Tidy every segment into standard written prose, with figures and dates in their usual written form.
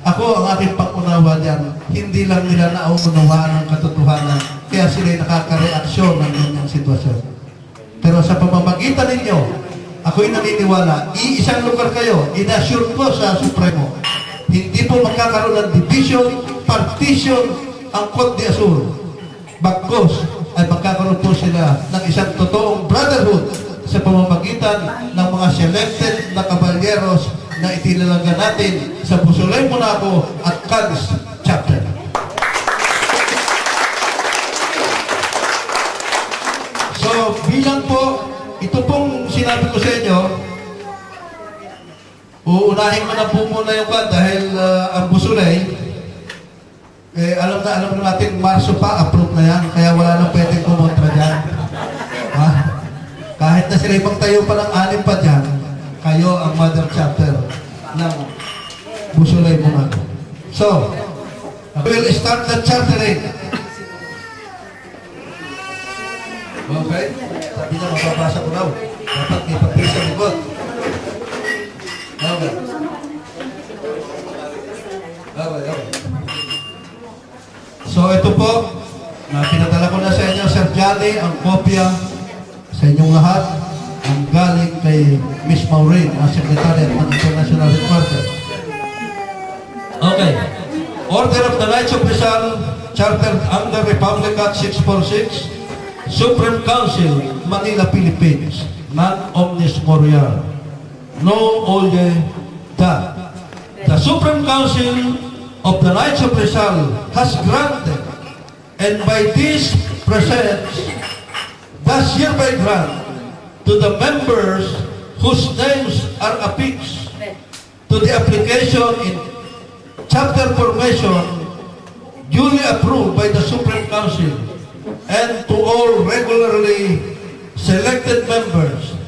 Ako, ang aking pag-unawa diyan, hindi lang nila nauunawaan ang katotohanan, kaya sila nakaka-reaksyon ng ganyang sitwasyon. Pero sa pamamagitan ninyo, ako'y naniniwala, iisang lugar kayo, inassure ko sa Supremo, hindi po magkakaroon ng division, partition, ang Côte d'Azur. Bagkos ay magkakaroon po sila ng isang totoong brotherhood sa pamamagitan ng mga selected na kabalyeros na itinalaga natin sa Busulay, Monaco at Cadiz chapter. So, bilang po, ito pong sinabi ko sa inyo, uunahin mo na po muna yung kan dahil ang Busulay, alam na natin, Marso pa, approve na yan, kaya wala nang pwedeng kumontra dyan. Ha? Kahit na sila ipagtayo pa ng 6 pa dyan, kayo ang mother chapter ng Busulay, Monaco. So, we'll start the chartering. Okay? Sabi niya, mababasa ko daw. Dapat may papel sa likod. Okay. Okay. So, ito po, pinadala ko na sa inyo, Sir Johnny, ang kopya sa inyong lahat, ang galing kay Miss Maureen, ang Secretary ng International Headquarters. Okay. Order of the Knights of Rizal, chartered under Republic Act 646, Supreme Council, Manila, Philippines, non omnis moriar, no oye da. The Supreme Council of the Knights of Rizal has granted, and by this presents, does hereby grant to the members whose names are affixed to the application in chapter formation duly approved by the Supreme Council, and to all regularly selected members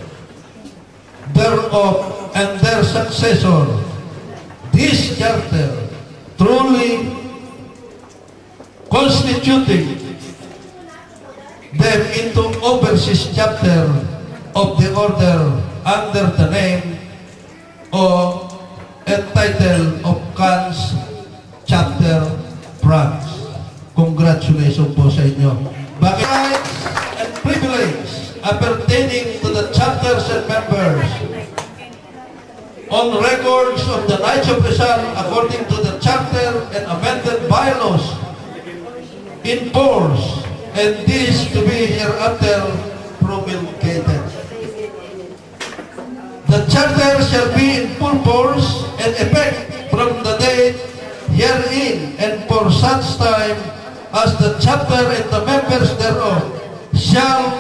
thereof and their successor, this charter truly constituting them into overseas chapter of the order under the name or title of Cans Chapter France. Congratulations po sa inyo. Rights and privilege appertaining to the chapters and members on records of the Knights of Rizal according to the charter and amended bylaws in force, and this to be hereafter promulgated. The charter shall be in full force and effect from the date herein, and for such time as the chapter and the members thereof shall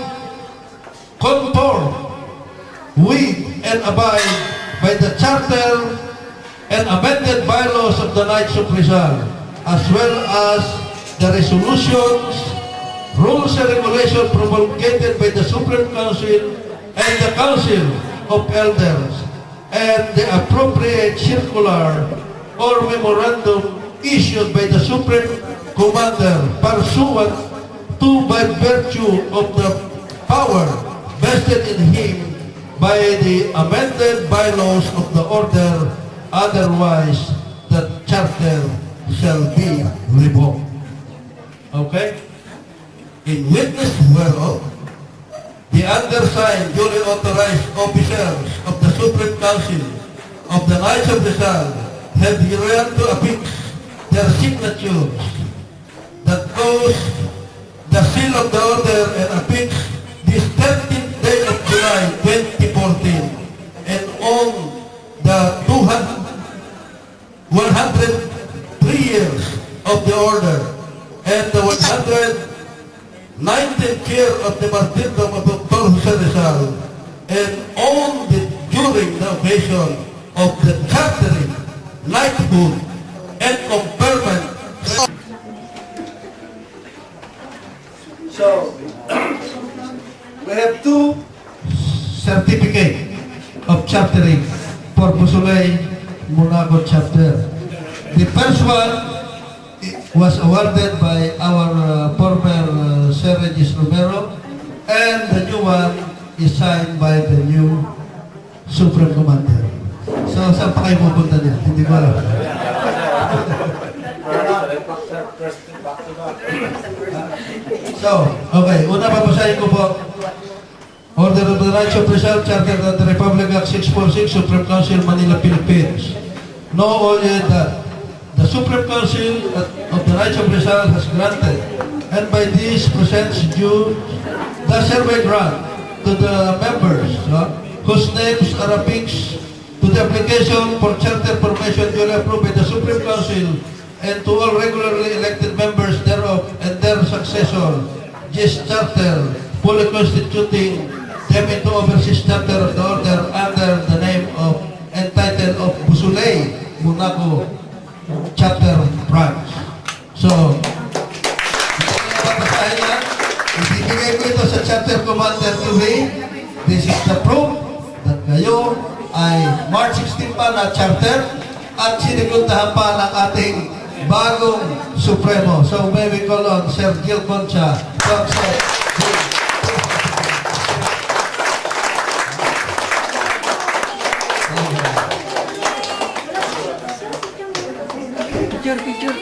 conform with and abide by the charter and amended bylaws of the Knights of Rizal, as well as the resolutions, rules and regulations promulgated by the Supreme Council and the Council of Elders, and the appropriate circular or memorandum issued by the Supreme Commander pursuant to by virtue of the power vested in him by the amended bylaws of the order, otherwise the charter shall be revoked. Okay? In witness whereof, the undersigned duly authorized officers of the Supreme Council of the Knights of Rizal have hereunto affixed their signatures that cause the seal of the order and affixed this 13th day of July 2014, and on the 103 years of the order and the 119th year of the martyrdom of Dr. Jose Rizal, and on during the occasion of the chartering, knighthood, and conferment. So, we have 2 certificates of chartering for Busulay, Monaco chapter. The first one was awarded by our former Sir Regis Romero, and the new one is signed by the new Supreme Commander. So, saan pa kayo pupunta niya? Hindi ko alam. So, okay. Una babasahin ko po. Order of the Rights of Rizal, Charter of the Republic Act 646, Supreme Council, Manila, Philippines. Know only that the Supreme Council of the Rights of Rizal has granted, and by this presents due the survey grant to the members whose names are affixed to the application for charter formation duly approved by the Supreme Council, and to all regularly elected members thereof and their successor, this charter fully constituting them into overseas chapter of the order under the name of and title of Busulay, Monaco Chapter Branch. So, babasahin yan. Ibibigay ko ito sa Chapter Commander TV. This is the proof that kayo ay March 16 pa na chapter at sinigundahan pa ng ating bagong Supremo. So, may we call on Sir Gil Concha to accept. Picture.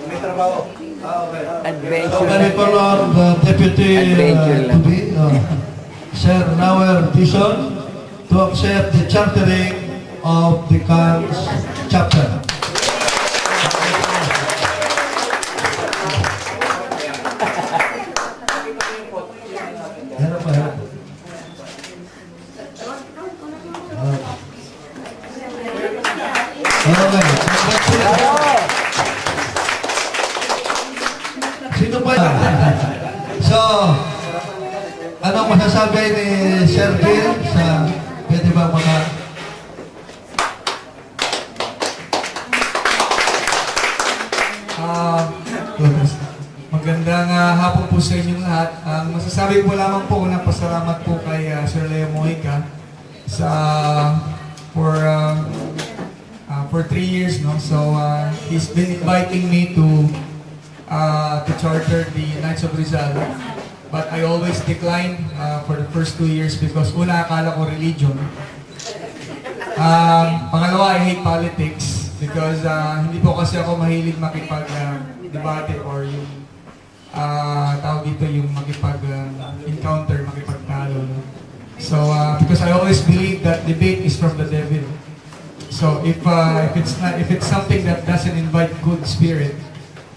May trabaho. Okay. Adventure. So, may call on the Deputy to be, Sir Noel Dison to accept the chartering of the CANS chapter. Hirap pa, hirap. Okay. Sino ba? So, anong masasabi ni Sir Bill sa pwede ba mga magandang hapon po sa inyong lahat. Ang masasabi ko lamang po, unang pasalamat po kay Sir Leo Mojica sa for 3 years, no. So he's been inviting me to charter the Knights of Rizal, but I always declined for the first 2 years because una akala ko religion. Pangalawa, I hate politics because hindi po kasi ako mahilig makipag-debate or yung tawag dito yung makipag-encounter, makipagtalo. No? So, because I always believe that debate is from the devil. So, if it's something that doesn't invite good spirit,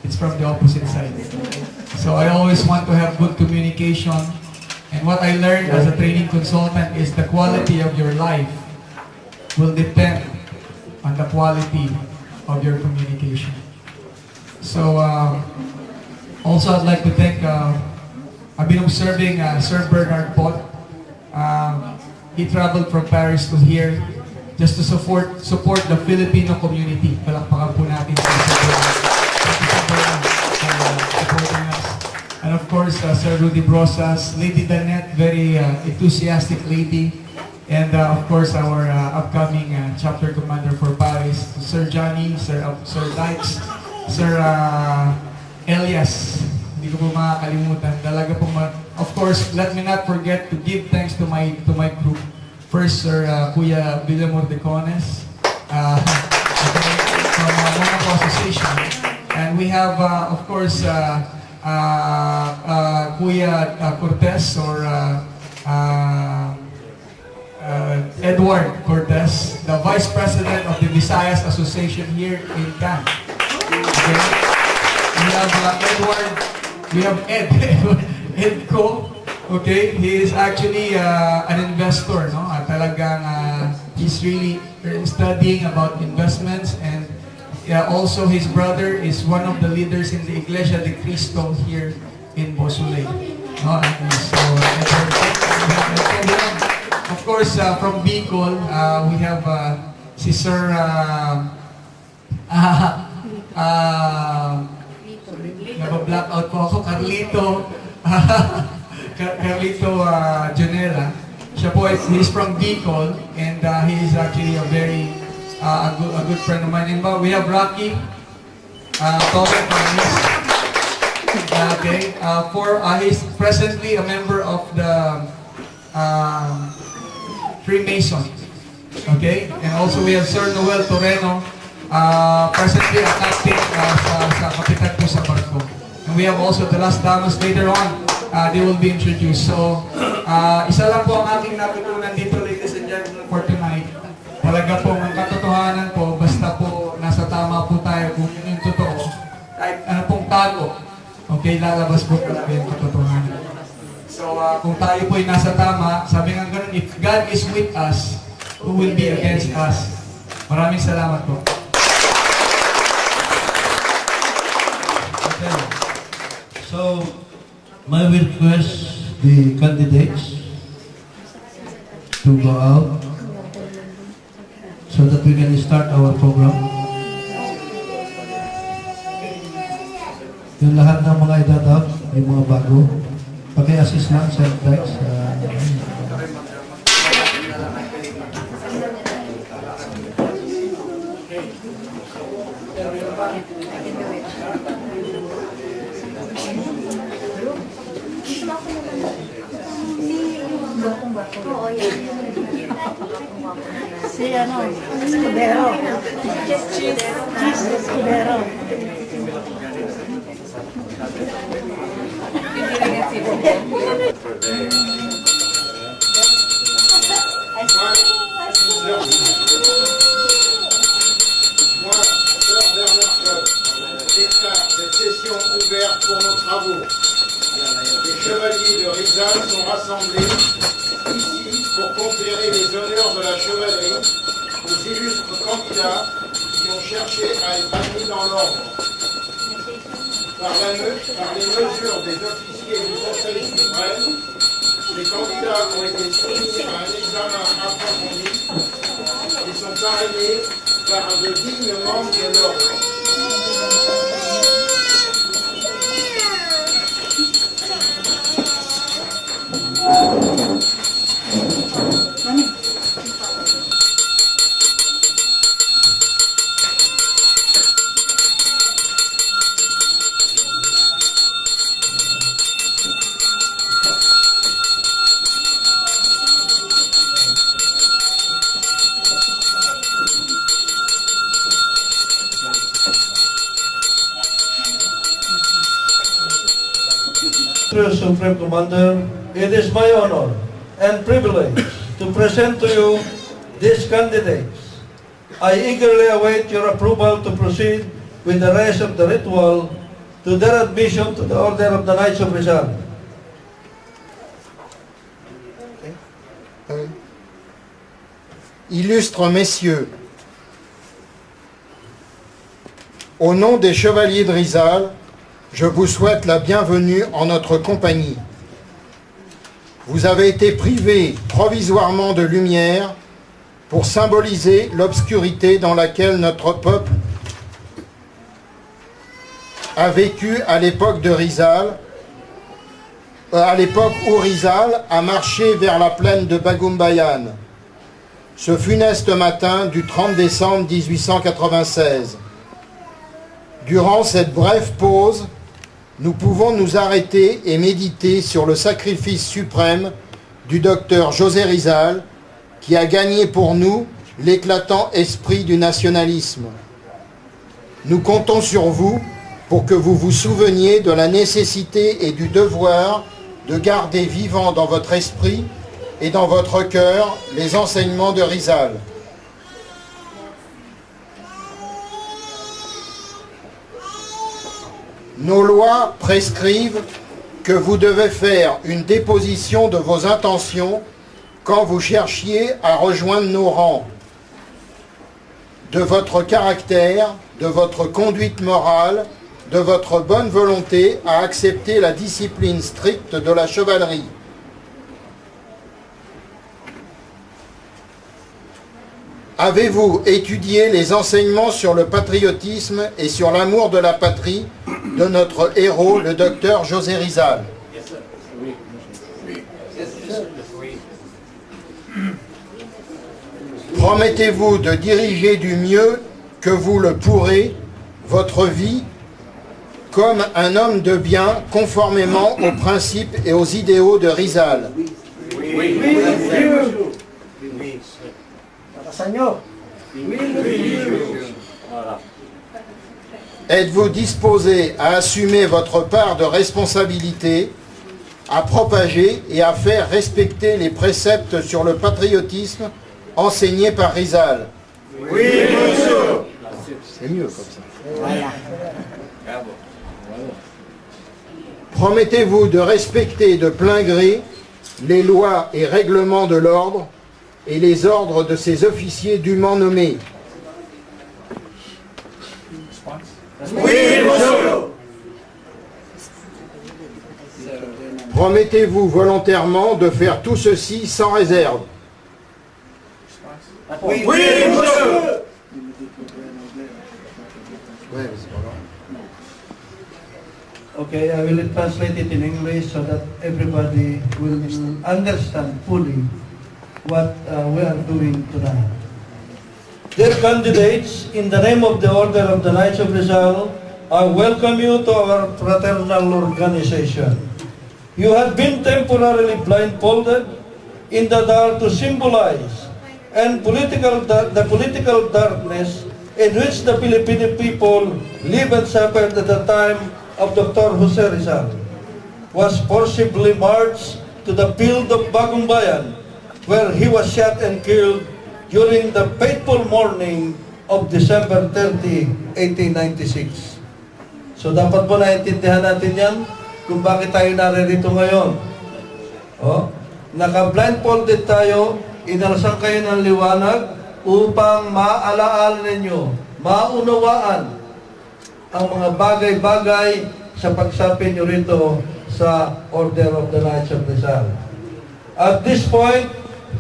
it's from the opposite side. So, I always want to have good communication. And what I learned as a training consultant is the quality of your life will depend on the quality of your communication. So, also I'd like to thank, I've been observing Sir Bernard Pot. He traveled from Paris to here just to support the Filipino community. Palakpakan po natin sa Sir Bernard. Thank you, Sir Bernard, for supporting us. And of course, Sir Rudy Brosas, Lady Danette, very enthusiastic lady. And of course, our upcoming chapter commander for Paris, Sir Johnny, Sir Dykes, Sir Elias. Hindi ko po makakalimutan. Talaga po of course, let me not forget to give thanks to my group. First, Sir Kuya Villamor de Cones from Monaco Association. And we have, of course, Kuya Cortez or Edward Cortez, the Vice President of the Visayas Association here in Cannes. Okay? We have Ed Co. Okay, he is actually an investor, no? Talagang he's really studying about investments, and also his brother is one of the leaders in the Iglesia de Cristo here in Bosulay. No? And so, of course, from Bicol, we have si Sir naba-blackout po ako, Carlito Janela. Siya po, he's from Bicol, and he is actually a very, a good friend of mine. And we have Rocky Torre from Miss. Okay, he's presently a member of the Freemason. Okay, and also we have Sir Noel Torreno, presently a captain sa kapitan po sa barko. And we have also the last damas later on. They will be introduced. So, isa lang po ang aking natutunan dito, ladies and gentlemen, for tonight. Talaga po, ang katotohanan po, basta po nasa tama po tayo kung yun yung totoo. Kahit ano pong tago, okay, lalabas po talaga yung katotohanan. So, kung tayo po ay nasa tama, sabi nga ganun, if God is with us, who will be against us? Maraming salamat po. Okay. So, may request the candidates to go out so that we can start our program. Yung lahat ng mga idadat, yung mga bago, paki-assist na sa text. Si ano, Escudero. Escudero. Cette session ouverte pour nos travaux. Les chevaliers de Rizal sont rassemblés ici pour conférer les honneurs de la chevalerie aux illustres candidats qui ont cherché à être admis dans l'ordre. Par les mesures des officiers du Conseil suprême, les candidats ont été soumis à un examen approfondi et sont parrainés par de dignes membres de l'ordre. Mr. Supreme Commander, it is my honor and privilege to present to you these candidates. I eagerly await your approval to proceed with the rest of the ritual to their admission to the Order of the Knights of Rizal. Illustres messieurs, au nom des chevaliers de Rizal, je vous souhaite la bienvenue en notre compagnie. Vous avez été privés provisoirement de lumière pour symboliser l'obscurité dans laquelle notre peuple a vécu à l'époque de Rizal, à l'époque où Rizal a marché vers la plaine de Bagumbayan, ce funeste matin du 30 décembre 1896. Durant cette brève pause, nous pouvons nous arrêter et méditer sur le sacrifice suprême du docteur José Rizal, qui a gagné pour nous l'éclatant esprit du nationalisme. Nous comptons sur vous pour que vous vous souveniez de la nécessité et du devoir de garder vivant dans votre esprit et dans votre cœur les enseignements de Rizal. Nos lois prescrivent que vous devez faire une déposition de vos intentions quand vous cherchiez à rejoindre nos rangs, de votre caractère, de votre conduite morale, de votre bonne volonté à accepter la discipline stricte de la chevalerie. Avez-vous étudié les enseignements sur le patriotisme et sur l'amour de la patrie de notre héros, le docteur José Rizal? Promettez-vous de diriger du mieux que vous le pourrez votre vie comme un homme de bien, conformément aux principes et aux idéaux de Rizal. Êtes-vous disposé à assumer votre part de responsabilité, à propager et à faire respecter les préceptes sur le patriotisme enseignés par Rizal? Oui, monsieur. C'est mieux comme ça. Promettez-vous de respecter de plein gré les lois et règlements de l'ordre et les ordres de ses officiers dûment nommés? Oui, monsieur. Promettez-vous volontairement de faire tout ceci sans réserve? Oui, monsieur. Okay, I will translate it in English so that everybody will understand fully what we are doing tonight. Dear candidates, in the name of the Order of the Knights of Rizal, I welcome you to our fraternal organization. You have been temporarily blindfolded in the dark to symbolize the political darkness in which the Filipino people lived and suffered at the time of Dr. Jose Rizal was forcibly marched to the field of Bagong Bayan, where he was shot and killed during the fateful morning of December 30, 1896. So dapat po naintindihan natin yan kung bakit tayo naririto ngayon. Naka-blindfolded tayo, inalasan kayo ng liwanag upang maalaala ninyo, maunawaan ang mga bagay-bagay sa pagsapin nyo rito sa Order of the Knights of Rizal. At this point,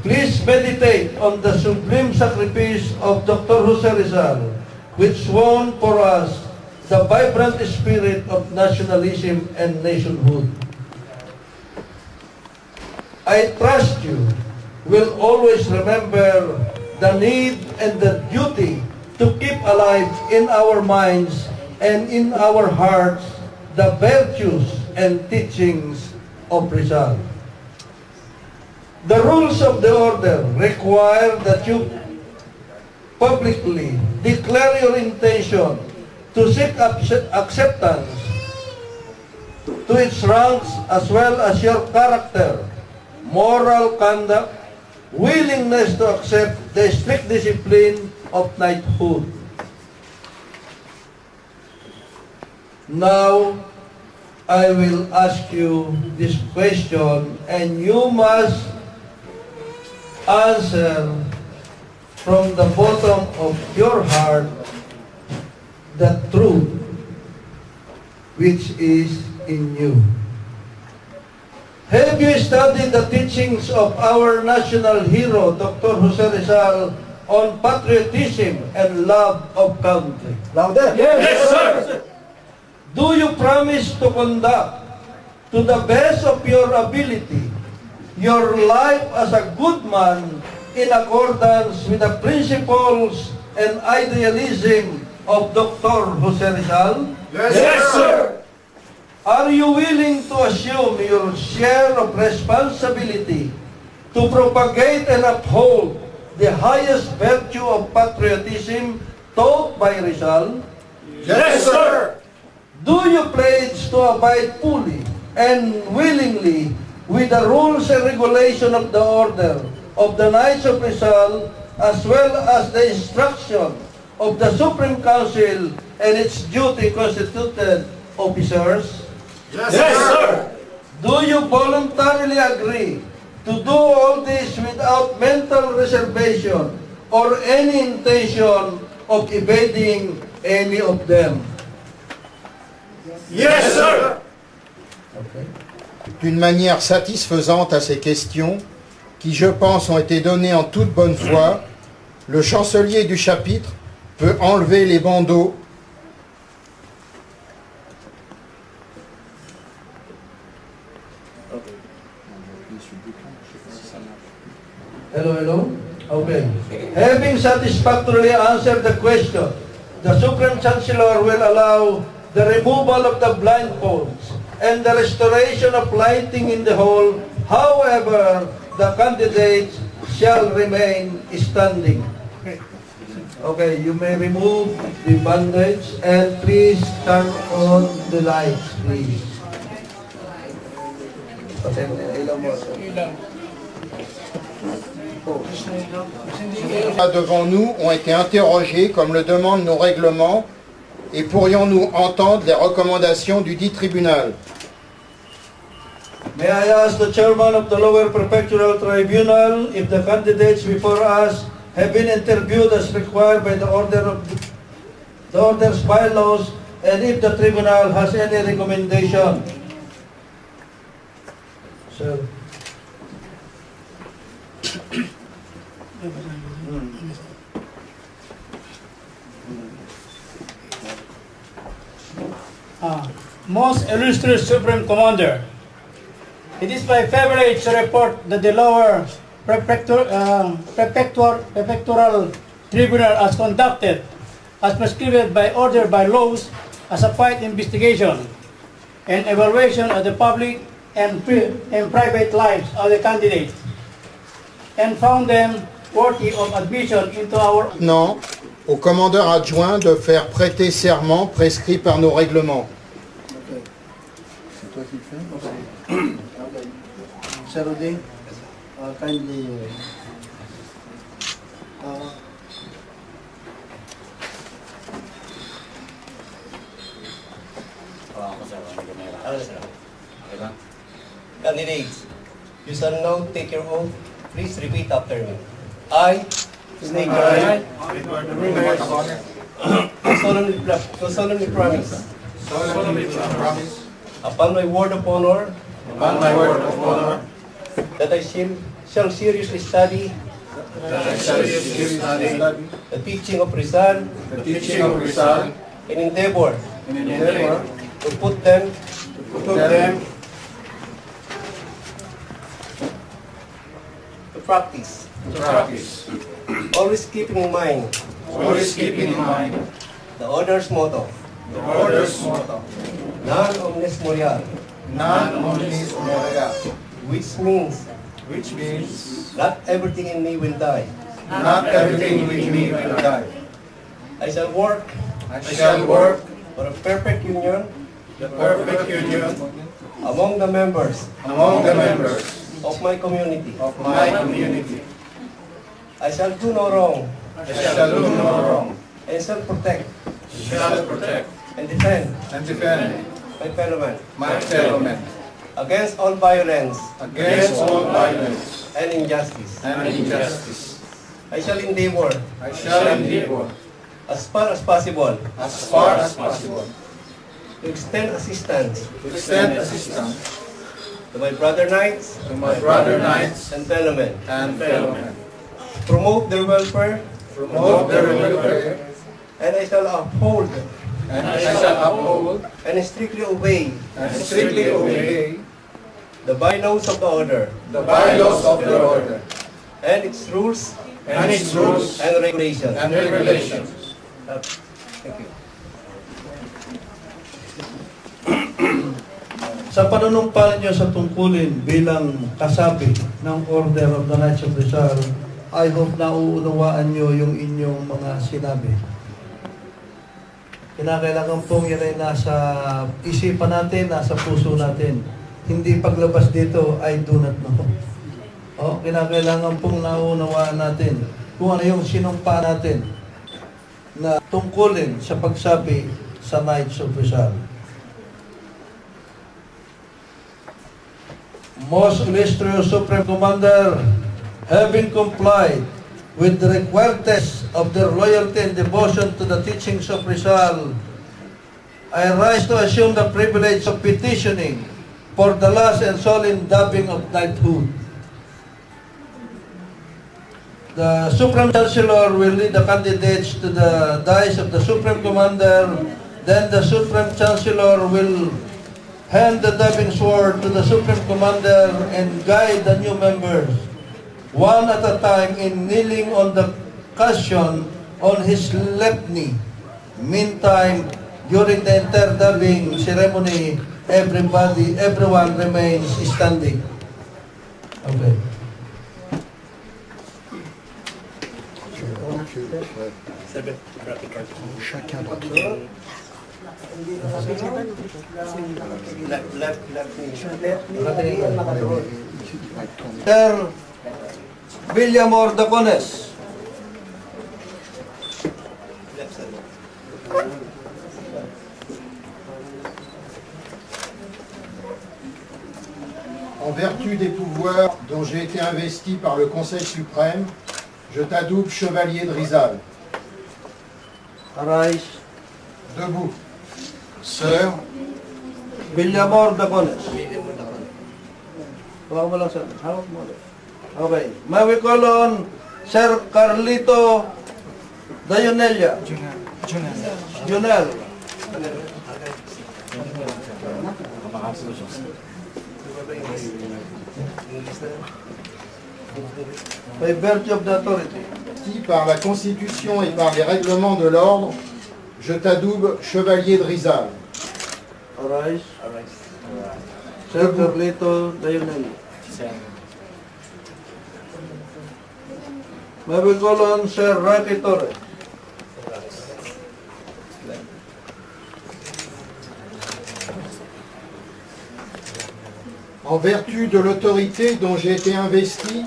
please meditate on the sublime sacrifice of Dr. Jose Rizal, which won for us the vibrant spirit of nationalism and nationhood. I trust you will always remember the need and the duty to keep alive in our minds and in our hearts the virtues and teachings of Rizal. The rules of the order require that you publicly declare your intention to seek acceptance to its ranks as well as your character, moral conduct, willingness to accept the strict discipline of knighthood. Now, I will ask you this question and you must answer from the bottom of your heart the truth which is in you. Have you studied the teachings of our national hero, Dr. Jose Rizal, on patriotism and love of country? Louder. Yes, sir. Do you promise to conduct, to the best of your ability, your life as a good man in accordance with the principles and idealism of Dr. Jose Rizal? Yes, sir. Are you willing to assume your share of responsibility to propagate and uphold the highest virtue of patriotism taught by Rizal? Yes, sir. Do you pledge to abide fully and willingly with the rules and regulation of the Order of the Knights of Rizal, as well as the instruction of the Supreme Council and its duty constituted officers? Yes, sir. Do you voluntarily agree to do all this without mental reservation or any intention of evading any of them? Yes, sir. D'une manière satisfaisante à ces questions, qui je pense ont été données en toute bonne foi, le chancelier du chapitre peut enlever les bandeaux Hello? Okay. Having satisfactorily answered the question, the Supreme Chancellor will allow the removal of the blindfolds and the restoration of lighting in the hall. However, the candidates shall remain standing. Okay, you may remove the bandage and please turn on the lights, please. Là devant nous ont été interrogés comme le demandent nos règlements et pourrions-nous entendre les recommandations du dit tribunal? May I ask the chairman of the lower prefectural tribunal if the candidates before us have been interviewed as required by the order's bylaws, and if the tribunal has any recommendation? Sir. Most illustrious Supreme Commander, it is my privilege to report that the lower prefectural tribunal has conducted, as prescribed by order by laws, as a fight investigation and evaluation of the public and private lives of the candidates, and found them worthy of admission into our... Non, au commandeur adjoint de faire prêter serment prescrit par nos règlements. C'est toi qui le fais? Okay. Sir Rudy, kindly... Candidates, you shall now take your oath. Please repeat after me. I, state your name, do solemnly promise upon my word of honor that I shall seriously study the teaching of Rizal and endeavor to put them to practice. Always keeping in mind the order's motto. Non omnis moriar. Which means not everything in me will die. I shall work for a perfect union among the members of my community. I shall do no wrong. And shall protect and defend my fellow men against all violence and injustice. I shall endeavor as far as possible to extend assistance to my brother knights and fellow men. Promote their welfare, and I shall uphold and strictly obey the bylaws of the order and its rules and regulations. Thank you. Sa panunumpa niyo sa tungkulin bilang kasapi ng Order of the Knights of Rizal, I hope na uunawaan niyo yung inyong mga sinabi. Kinakailangan pong yan ay nasa isipan natin, nasa puso natin. Hindi paglabas dito, I do not know. Kinakailangan pong naunawaan natin kung ano yung sinumpa natin na tungkulin sa pagsabi sa Knights of Rizal. Most illustrious Supreme Commander, having complied with the required tests of their loyalty and devotion to the teachings of Rizal, I rise to assume the privilege of petitioning for the last and solemn dubbing of knighthood. The Supreme Chancellor will lead the candidates to the dais of the Supreme Commander. Then the Supreme Chancellor will hand the dubbing sword to the Supreme Commander and guide the new members one at a time in kneeling on the cushion on his left knee. Meantime, during the interdubbing ceremony, everyone remains standing. Okay. Sir William Ordacones. En vertu des pouvoirs dont j'ai été investi par le Conseil suprême, je t'adoube chevalier de Rizal. Arise. Debout. Sœur, William Ordacones. Hawak mo lang, sir. Hawak mo lang. Okay. May we call on Sir Carlito Dayunelia. Junel. By virtue of the authority. qui par la Constitution et par les règlements de l'ordre, je t'adoube chevalier de Rizal. Arise. Sir Carlito Dayunelia. May we call on Sir Rocky Torres. En vertu de l'autorité dont j'ai été investi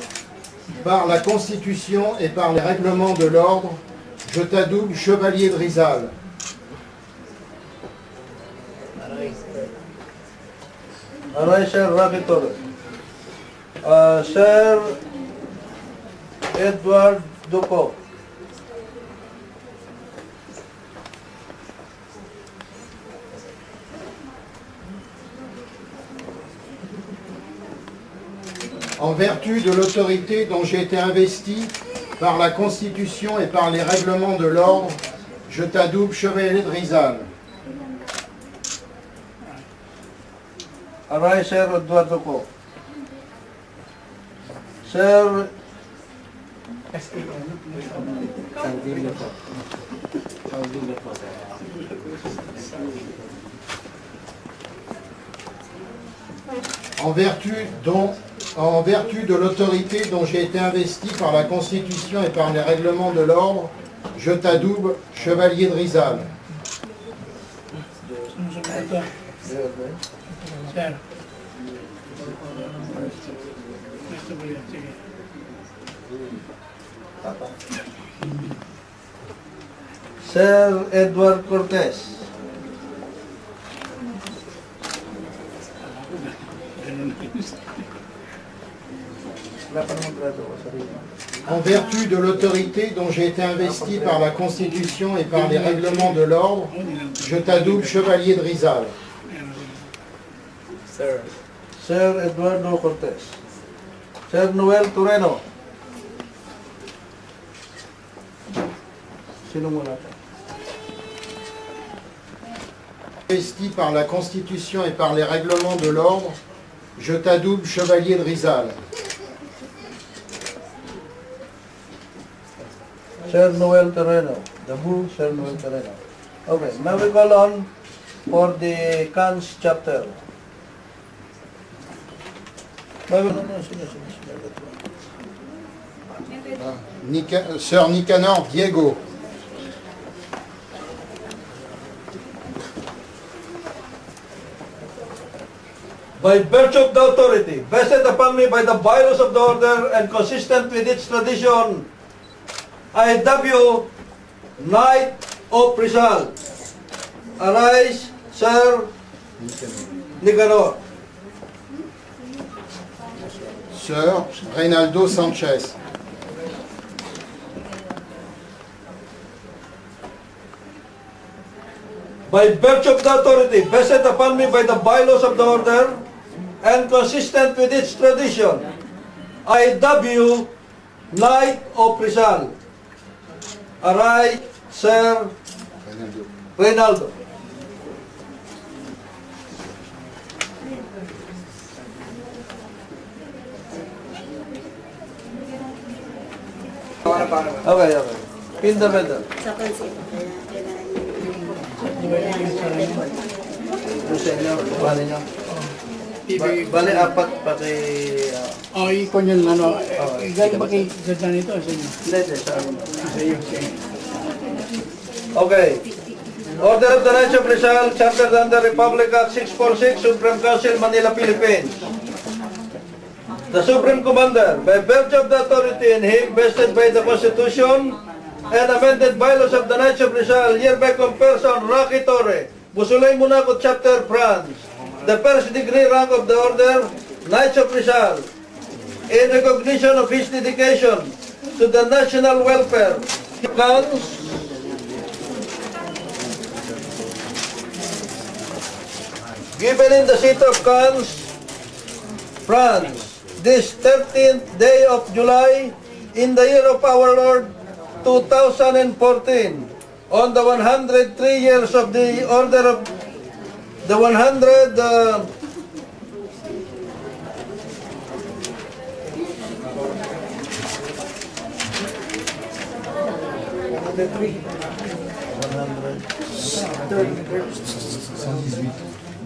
par la Constitution et par les règlements de l'ordre, je t'adoube chevalier de Rizal. Arise, Sir Rocky Torres. Sir Edward Duco. En vertu de l'autorité dont j'ai été investi par la Constitution et par les règlements de l'ordre, je t'adoube chevalier de Rizal. Arise, Sir Edward Duco. Sir En vertu de l'autorité dont j'ai été investi par la Constitution et par les règlements de l'ordre, je t'adoube chevalier de Rizal. Sir. Sir Edward Cortez. En vertu de l'autorité dont j'ai été investi par la Constitution et par les règlements de l'ordre, je t'adoube chevalier de Rizal. Sir Eduardo Cortez. Sir Noel Toreno. Sino muna? Investi par la Constitution et par les règlements de l'ordre, je t'adoube chevalier de Rizal. Sir Noel Toreno. Dabu, Sir Noel Toreno. Okay, now we call on for the Cans chapter. Sœur Nicanor Diego. By virtue of the authority vested upon me by the bylaws of the order and consistent with its tradition, I dub you Knight of Rizal. Arise, Sir Nicanor. Sœur Reynaldo Sanchez. By virtue of the authority vested upon me by the bylaws of the order and consistent with its tradition, I dub you Knight of Rizal. Arise, Sir Reynaldo. Okay. In the middle. Sa konsil. Sa inyo, bali nyo. Bali, apat pati... Oh, ikon yun, ano, galing ba kay Jordan ito? Sa inyo? Hindi, sa amin. Sa iyo, sa iyo. Okay. Order of the Knights of Rizal, chartered under Republic Act 646, Supreme Council, Manila, Philippines. The Supreme Commander, by virtue of the authority in him vested by the Constitution and amended bylaws of the Knights of Rizal, hereby confers on Rocky Torre, Busulay Monaco Chapter, France, the first degree rank of the Order, Knights of Rizal, in recognition of his dedication to the national welfare. Given in the city of Cannes, France, this 13th day of July, in the year of our Lord, 2014, on the 103 years of the order of the 100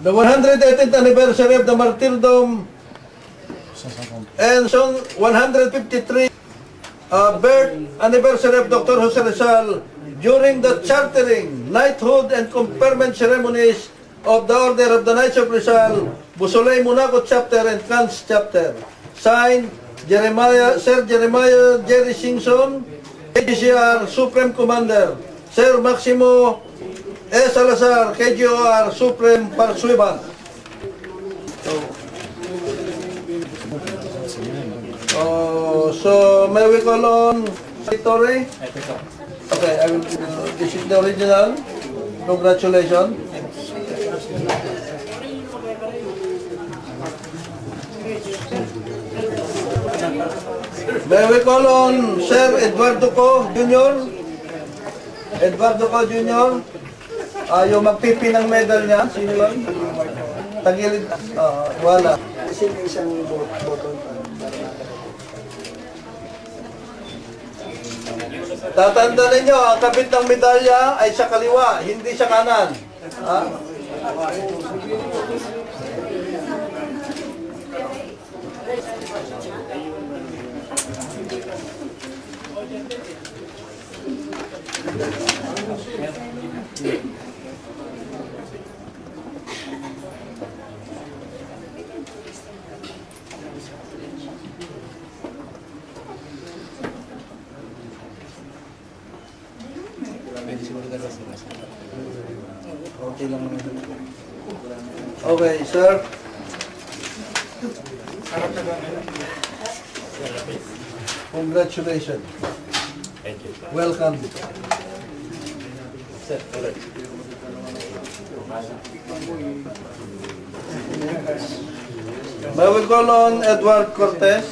the 118th anniversary of the martyrdom and so 153 birth anniversary of Dr. Jose Rizal during the chartering, knighthood, and conferment ceremonies of the Order of the Knights of Rizal, Busulay Monaco Chapter and Cannes Chapter. Signed, Sir Jeremiah Jerry Singson, KGCR Supreme Commander, Sir Maximo E. Salazar, KGOR Supreme Pursuivant. So may we call on Torre? Okay, I will. This is the original. Congratulations. May we call on Sir Eduardo Co. Jr. Eduardo Co. Jr. Yung magpipi ng medal niya. Sino yun? Tagilid. Wala. Isang button. Tatanda ninyo, ang kabit ng medalya ay sa kaliwa, hindi sa kanan. Ha? Okay, sir. Congratulations. Thank you. Welcome. Sir, alright. May we call on Edward Cortez?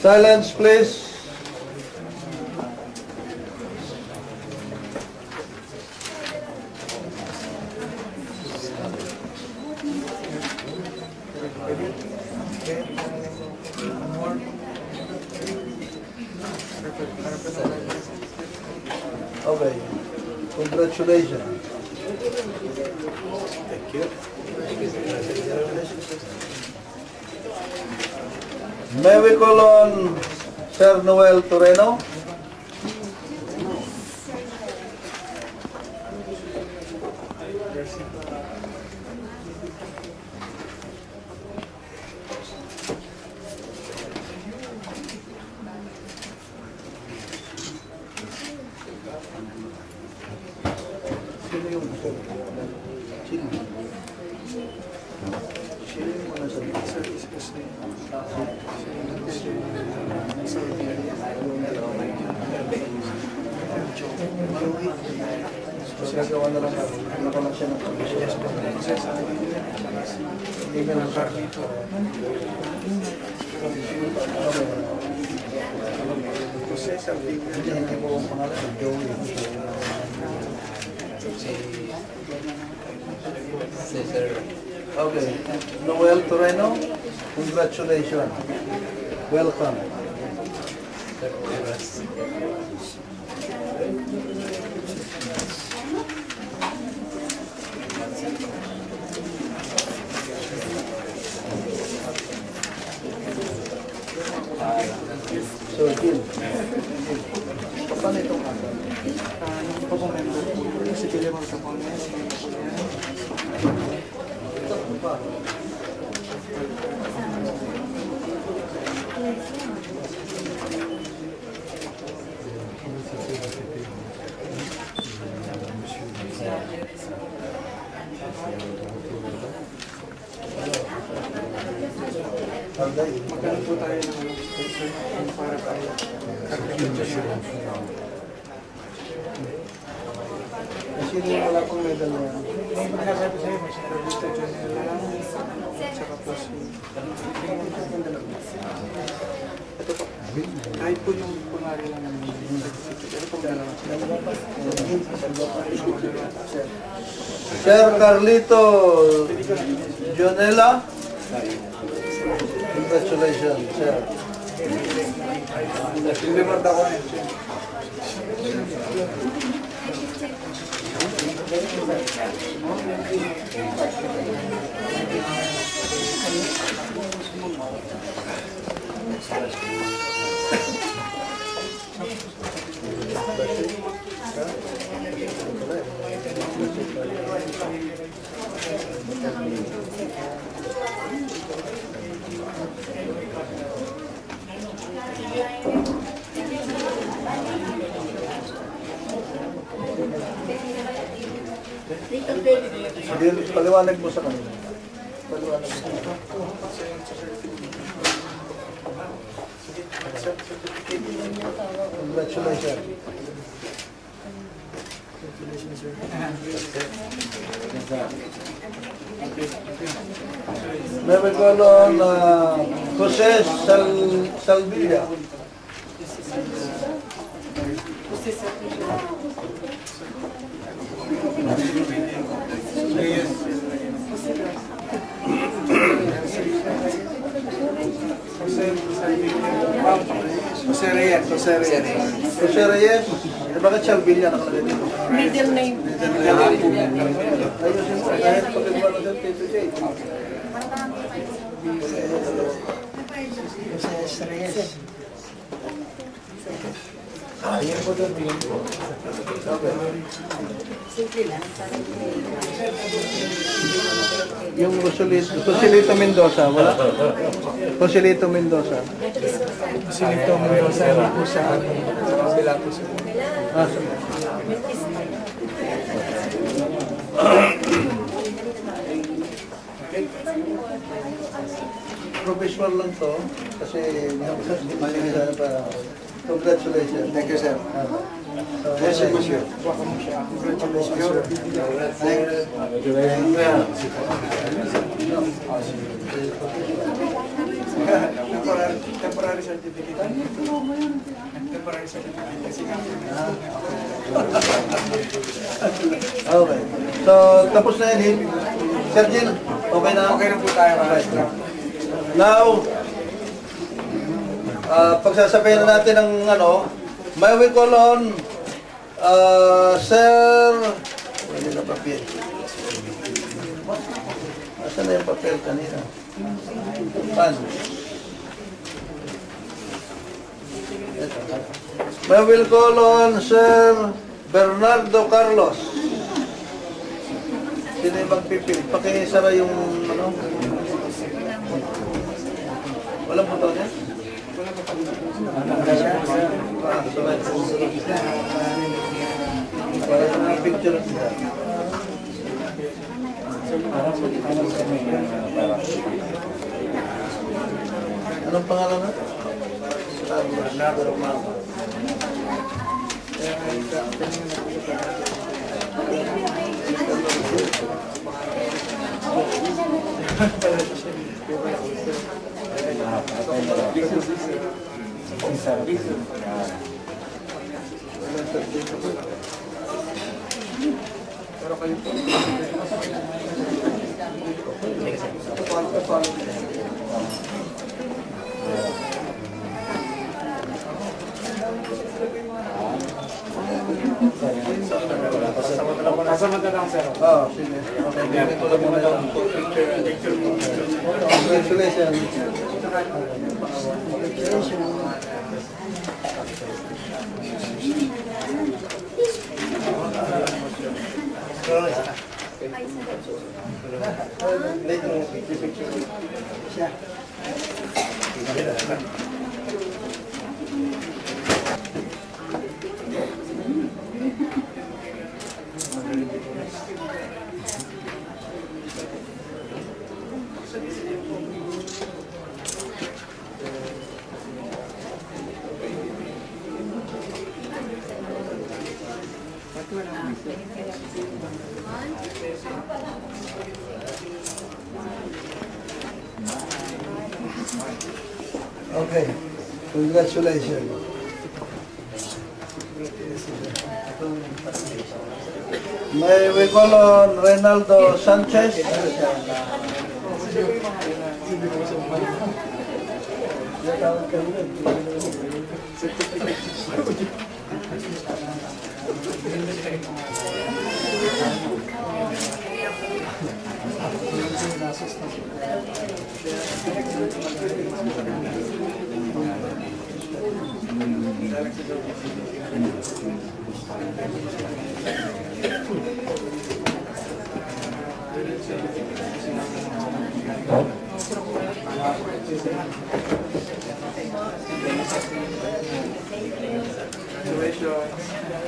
Silence, please. Okay. Congratulations. Thank you. May we call on Sir Noel Toreno? Sino yung Sino? Sino yung mga sabi? Gagawa na lang namin. Ano ko lang siya ng provision. Hindi na lang dito. Hindi mo ang pangalan. Joey. Okay. Noel Toreno, congratulations. Welcome. So, Gil. Paano itong ano? Magkano po tayo ng para tayo? Kasi yung wala pong medal na yan. Nakasabi sa'yo, may sinarabista dyan nila lang. Tsaka plus ito po. Kahit po yung pangari lang namin. Ito po dalawa. Sir Carlito Jonela. Congratulations, sir. Hindi mo ako eh. Paliwanag mo sa kanila. Paliwanag mo. Congratulations. May call on Jose Salvilla. Jose Reyes. Bakit Salvilla nakalagay dito? Middle name. Ayusin mo. Kahit pagkagawa ng Tito J. Ayan po doon. Okay. Yung Rosalito Mendoza, wala? Rosalito Mendoza. Rosalito Mendoza, ano po siya? Sila po siya. Professional lang to, kasi hindi sana pa. Congratulations. Thank you, sir. Yes, monsieur. Congratulations, sir. Temporary certificate. Temporary certificate. Okay. So, tapos na yan, Sir Jill, okay na? Okay na po tayo. Now, pagsasabayan na natin ng ano, may we call on Sir, wala na papel. Asan na yung papel kanina? Pan. May we call on Sir Bernardo Carlos. Sino yung magpipili? Pakisara yung ano? Walang buto niya? Para sa mga picture nila. Anong pangalan na? Bernardo Romano. Pero kayo po. Kasama ka lang, sir. Oo, sige. Congratulations. Okay, congratulations. May we call on Reynaldo Sanchez.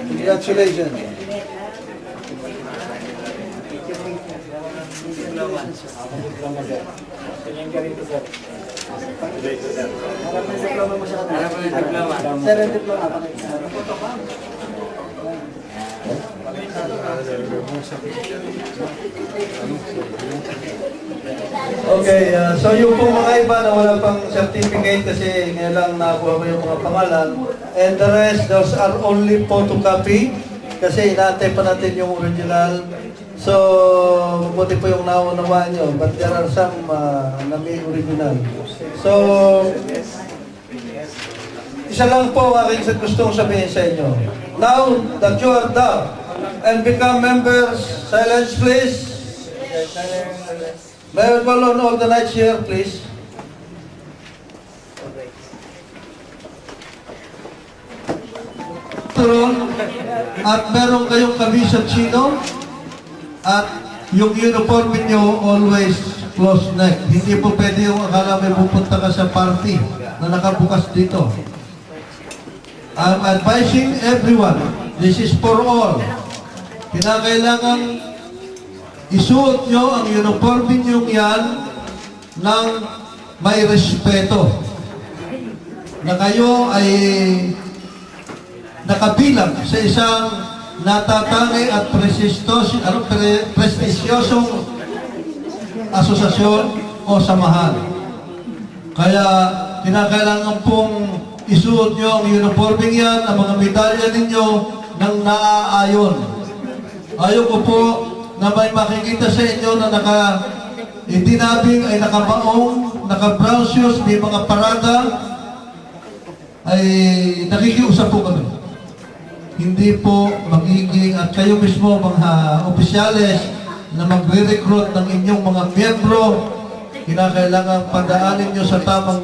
Congratulations. Okay, so yung pong mga iba na wala pang certificate kasi ngayon lang nakuha mo yung mga pangalan, and the rest, those are only photocopy kasi inaantay pa natin yung original. So, mabuti po yung naunawaan nyo, but there are some na may original. So, isa lang po ang aking gustong sabihin sa inyo. Now that you are done and become members, silence please. May I call on all the knights here, please. At meron kayong kabisat sino at yung uniform niyo always close neck. Hindi po pwede yung akala may pupunta ka sa party na nakabukas dito. I'm advising everyone, this is for all. Kinakailangan isuot nyo ang uniform ninyong yan ng may respeto. Na kayo ay nakabilang sa isang natatangi at prestisyosong asosasyon o samahan. Kaya kinakailangan pong isuot nyo ang uniforming yan, ang mga medalya ninyo ng naaayon. Ayaw ko po na may makikita sa inyo na itinabing ay nakabaong, naka-brown shoes, may mga parada, ay nakikiusap po kami. Hindi po magiging, at kayo mismo mga opisyales na magre-recruit ng inyong mga miyembro, kinakailangan padaanin nyo sa tamang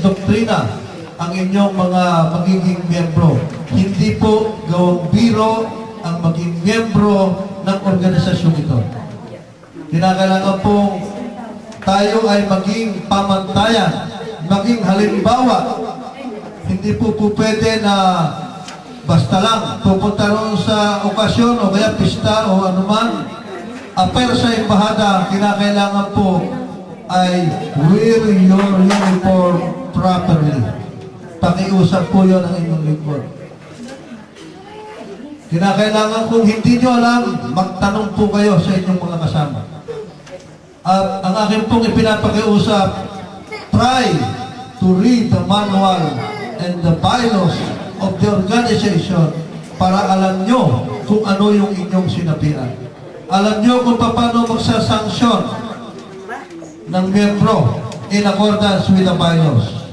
doktrina ang inyong mga magiging miyembro. Hindi po gawang biro ang maging miyembro ng organisasyon ito. Kinakailangan po tayo ay maging pamantayan, maging halimbawa. Hindi po pwede na basta lang pupunta roon sa okasyon o kaya pista o anuman. Pero sa embahada, kinakailangan po ay wear your uniform properly. Pakiusap po yun ang inyong lingkod. Kinakailangan kung hindi nyo alam, magtanong po kayo sa inyong mga kasama. At ang akin pong ipinapakiusap, try to read the manual and the bylaws of the organization para alam nyo kung ano yung inyong sinabihan. Alam nyo kung paano magsasanksyon ng miyembro in accordance with the bylaws.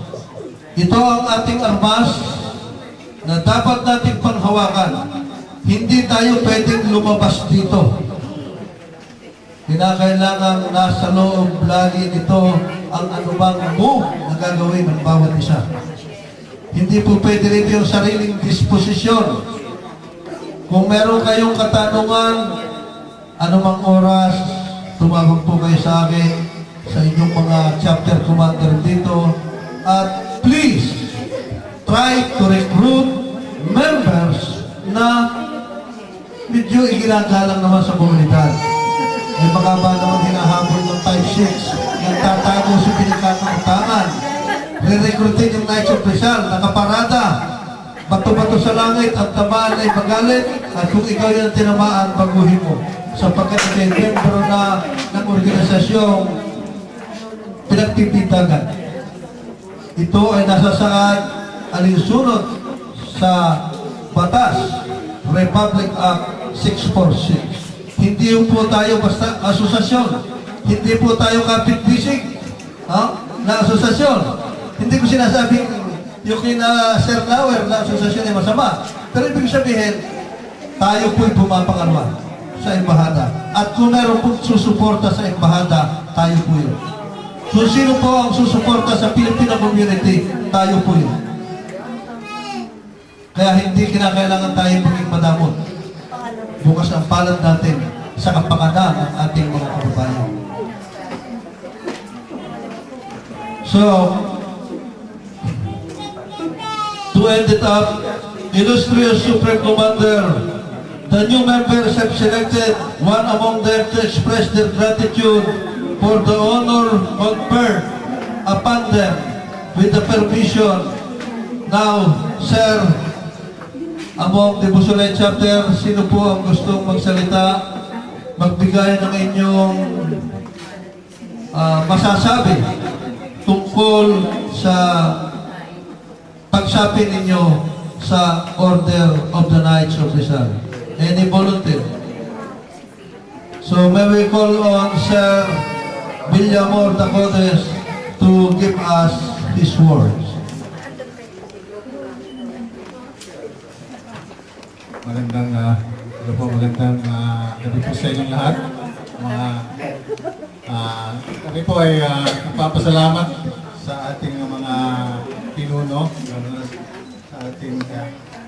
Ito ang ating armas na dapat nating panghawakan. Hindi tayo pwedeng lumabas dito. Kinakailangan nasa loob lagi nito ang anumang move na gagawin ng bawat isa. Hindi po pwede rin yung sariling disposisyon. Kung meron kayong katanungan, anumang oras, tumawag po kayo sa akin, sa inyong mga chapter commander dito. At please, try to recruit members na medyo iginagalang naman sa komunidad. May mga ba naman hinahabol ng 5-6, nagtatago sa pinagkakautangan. Re-recruitin yung Knights of Rizal, nakaparada, bato-bato sa langit, at tamaan ay magalit, at kung ikaw yung tinamaan, baguhin mo. Sapagkat ito yung membro na ng organisasyong pinagtititagan. Ito ay nasasaad alinsunod sa batas, Republic Act 646. Hindi po tayo basta asosasyon. Hindi po tayo kapit-bisig na asosasyon. Hindi ko sinasabing yung kina Sir Lauer na asosasyon ay masama. Pero ibig sabihin, tayo po'y pumapangalawa sa embahada. At kung meron pong susuporta sa embahada, tayo po yun. Kung sino po ang susuporta sa Filipino community, tayo po yun. Kaya hindi kinakailangan tayo maging madamot. Bukas ang palad natin sa kapakanan ng ating mga kababayan. So, to end it up, illustrious Supreme Commander, the new members have selected one among them to express their gratitude for the honor conferred upon them with the permission. Now, Sir, among the Busolay chapter, sino po ang gustong magsalita, magbigay ng inyong masasabi tungkol sa pagsabi ninyo sa Order of the Knights of Rizal? Any volunteer? So may we call on Sir Villamor Dacotes to give us his words. Magandang gabi po sa inyong lahat. Kami po ay nagpapasalamat sa ating mga pinuno, sa ating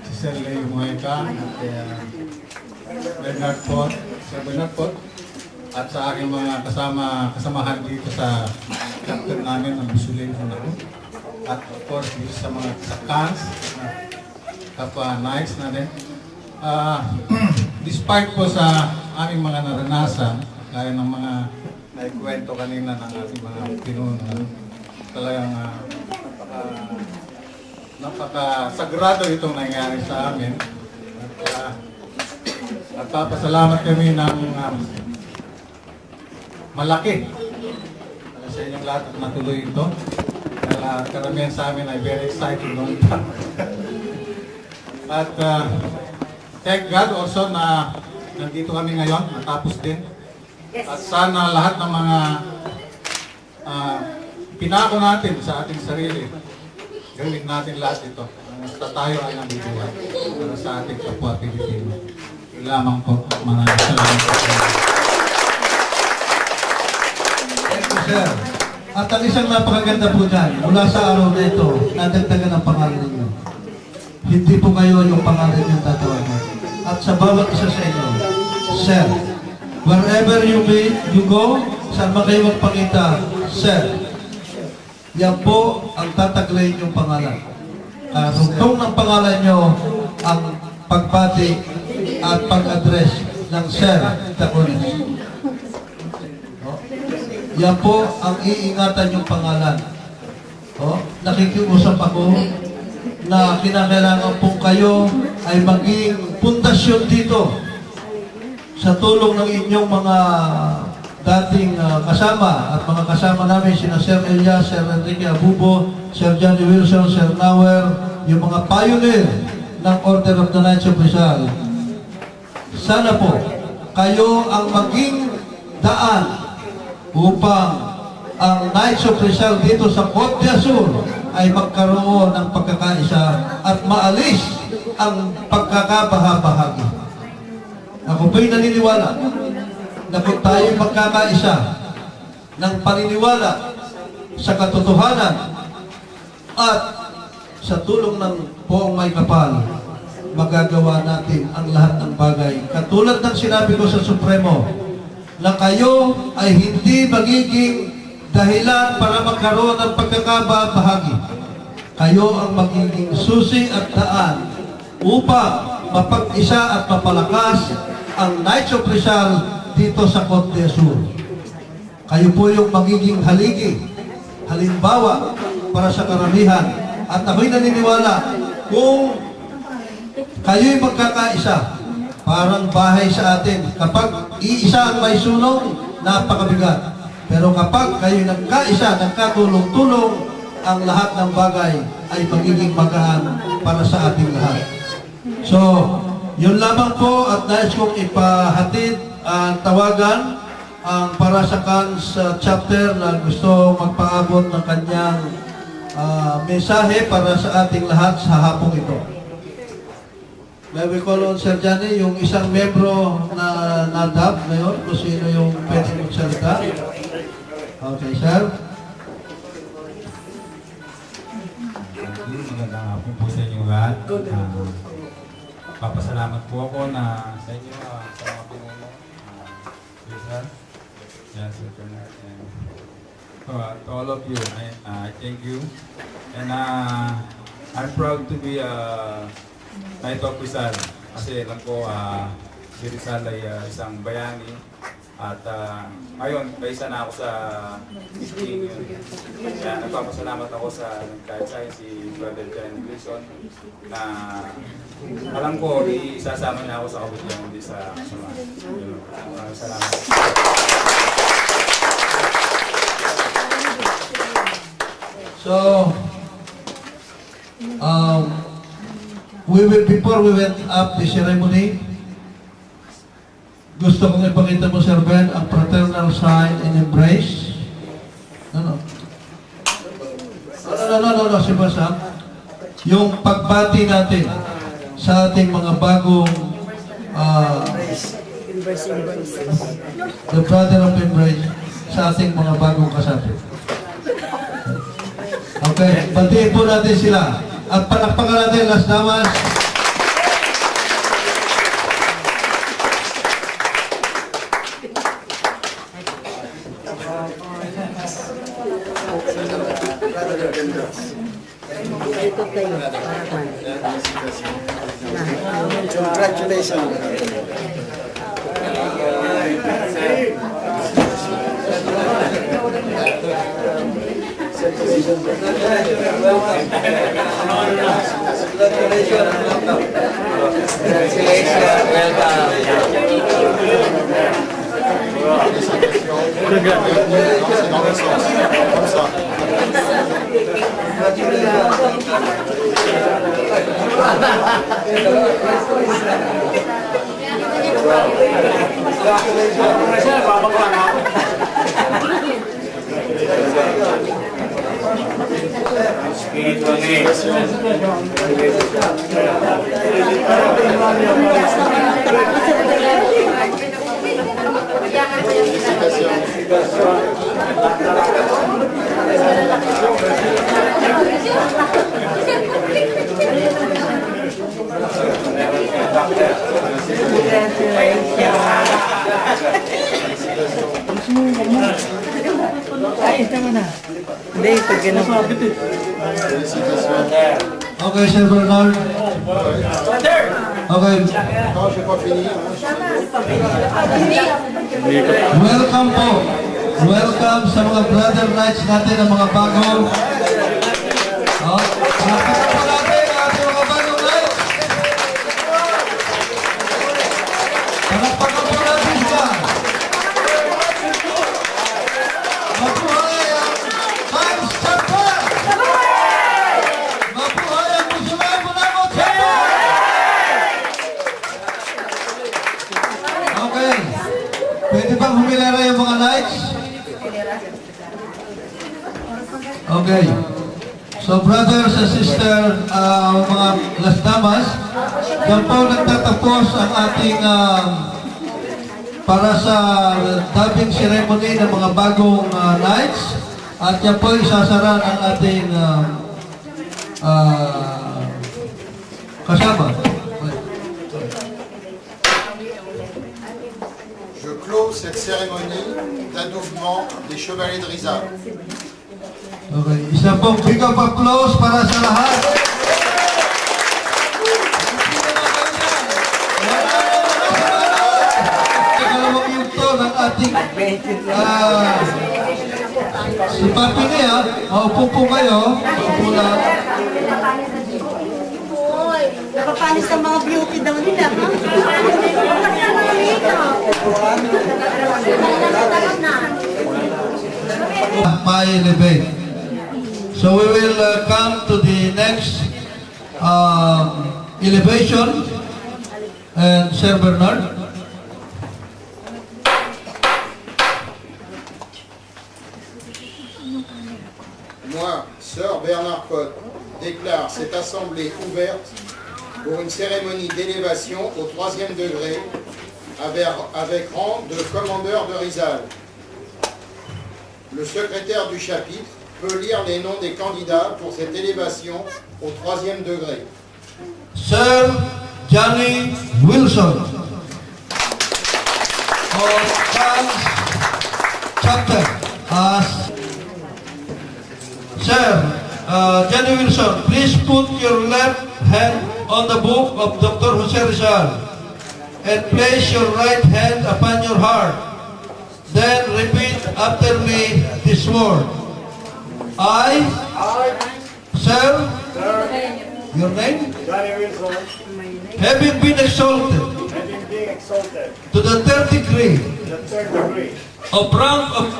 si Sir Leo Moeca at Bernard Pot, Sir Bernard Pot, at sa aking mga kasamahan dito sa chapter namin ng Busolay Funako. At of course, dito sa mga Sakans, kapwa Knights natin. Despite po sa aming mga naranasan, gaya ng mga naikwento kanina ng ating mga pinuno, talagang napakasagrado itong nangyari sa amin. At nagpapasalamat kami ng malaki sa inyong lahat at natuloy ito. Karamihan sa amin ay very excited noon pa. At thank God also na nandito kami ngayon, natapos din. At sana lahat ng mga pinako natin sa ating sarili, gawin natin lahat ito. Basta tayo ay nabibuhay para sa ating kapwa Pilipino. Yun lamang po. Maraming salamat po. Thank you, sir. At ang isang napakaganda po dyan, mula sa araw na ito, nadagdagan ang pangalan ninyo. Hindi po kayo yung pangalan yung tatawagan. At sa bawat isa sa inyo, Sir, wherever you go, saan ba kayo magpakita, Sir, yan po ang tataglayin yung pangalan. Rugtong ng pangalan nyo ang pagpati at pag-address ng Sir Dacotes. Yan po ang iingatan yung pangalan. Nakikiusap ako na kinakailangan po kayo ay maging pundasyon dito sa tulong ng inyong mga dating kasama at mga kasama namin, sina Sir Elias, Sir Enrique Abubo, Sir Johnny Wilson, Sir Nauer, yung mga pioneer ng Order of the Knights of Rizal. Sana po, kayo ang maging daan upang ang Knights of Rizal dito sa Cote d'Azur ay magkaroon ng pagkakaisa at maalis ang pagkakabaha-bahagi. Ako po'y naniniwala na kung tayo magkakaisa ng paniniwala sa katotohanan at sa tulong ng Poong May Kapal, magagawa natin ang lahat ng bagay. Katulad ng sinabi ko sa Supremo, na kayo ay hindi magiging dahilan para magkaroon ng pagkakabahagi. Kayo ang magiging susi at daan upang mapag-isa at mapalakas ang Knights of Rizal dito sa Cote d'Azur. Kayo po yung magiging haligi, halimbawa para sa karamihan. At ako'y naniniwala kung kayo'y magkakaisa, parang bahay sa atin. Kapag iisa ang may sunog, napakabigat. Pero kapag kayo nagkaisa, nagkatulong-tulong, ang lahat ng bagay ay magiging magaan para sa ating lahat. So, yun lamang po at nais kong ipahatid ang tawagan ang para sa chapter na gusto magpaabot ng kanyang mensahe para sa ating lahat sa hapong ito. May we call on Sir Johnny, yung isang membro na NADAP ngayon, kung sino yung pwede magsalita. Okay, sir. Magandang hapon po sa inyong lahat. Papasalamat po ako na sa inyo sa mga pinuno. Sir, yes, Sir Bernard, and to all of you, I thank you. And I'm proud to be Knight of Rizal. Kasi alam ko, si Rizal ay isang bayani. At ngayon, kaisa na ako sa team yun. Kaya nagpapasalamat ako sa kahit sa akin si Brother Johnny Wilson na alam ko, isasama niya ako sa kabutihan hindi sa kasama. Salamat. So, before we went up the ceremony, gusto kong ipakita mo, Sir Ben, ang fraternal sign and embrace. No, si Basang. Yung pagbati natin sa ating mga bagong the brother of embrace sa ating mga bagong kasapi. Okay, batiin po natin sila. At palakpakan natin, Las Damas. Congratulations. Okay, Sir Bernard. Okay. Welcome po. Welcome sa mga brother knights natin, ang mga bago. Palakpakan po natin ang ating mga bagong knights. Palakpakan po natin sila. Okay. So brothers and sisters, mga Las Damas, yan po nagtatapos ang ating para sa dubbing ceremony ng mga bagong knights. At yan po isasara ang ating kasama. Je clôt cette cérémonie d'adoubement des chevaliers de Rizal. Okay. Isa pong big of applause para sa lahat. Ikalawang yugto ng ating si Papi niya, maupo po kayo. Maupo lang. Napapanis ng mga beauty daw nila, ha? My elevate. So we will come to the next elevation and Sir Bernard. Moi, Sir Bernard Cotte, déclare cette assemblée ouverte pour une cérémonie d'élévation au 3e degré avec rang de commandeur de Rizal. Le secrétaire du chapitre peut lire les noms des candidats pour cette élévation au 3e degré. Sir Johnny Wilson of France chapter. Sir Johnny Wilson, please put your left hand on the book of Dr. Jose Rizal and place your right hand upon your heart. Then repeat after me this word. I, Sir, your name? Johnny Wilson, Having been exalted having been exalted to the third degree to the 3rd degree of rank of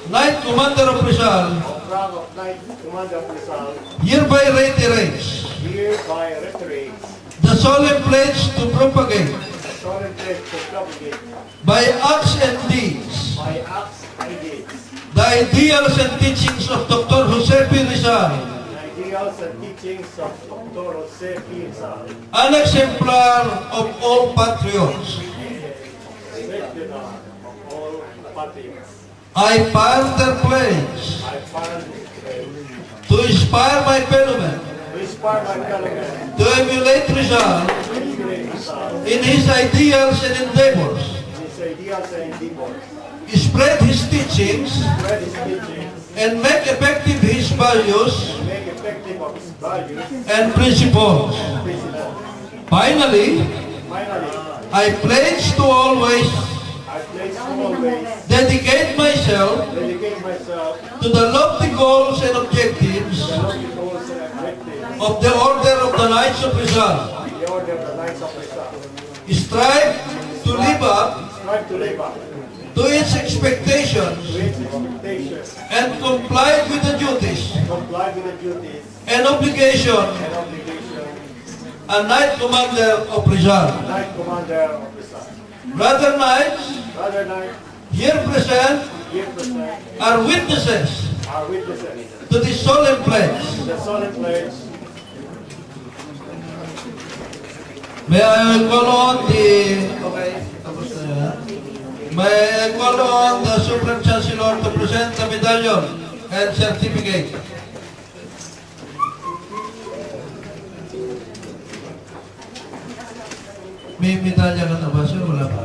Knight Commander of Rizal, of rank of Knight Commander of Rizal, hereby reiterates hereby reiterates the solemn pledge to propagate the solemn pledge to propagate by acts and deeds by acts and deeds the ideals and teachings of Dr. Jose P. Rizal, the ideals and teachings of Dr. Jose P. Rizal, an exemplar of all patriots. sacred of all patriots. I further pledge I found to inspire my fellow men to inspire my fellow men to emulate Rizal to emulate Rizal in his ideals and endeavors, in his ideals and endeavors, spread his teachings, spread his teachings, and make effective his values make effective of his values and principles. and principles. Finally, Finally, I pledge to always I pledge to always dedicate myself dedicate myself to the lofty goals and objectives to the lofty goals and objectives of the Order of the Knights of Rizal. of the Order of the Knights of Rizal. Strive to live up Strive to live up to its expectations to its expectations, and comply with the duties comply with the duties and obligation and obligations a Knight Commander of Rizal. of Knight Commander of Rizal. Brother Knights, Brother Knight, here present here present are witnesses are witnesses to this solemn pledge. to the solemn pledge. May I call on May I call on the Supreme Chancellor to present the medallion and certificate. May medalya ka na ba, sir? Wala pa.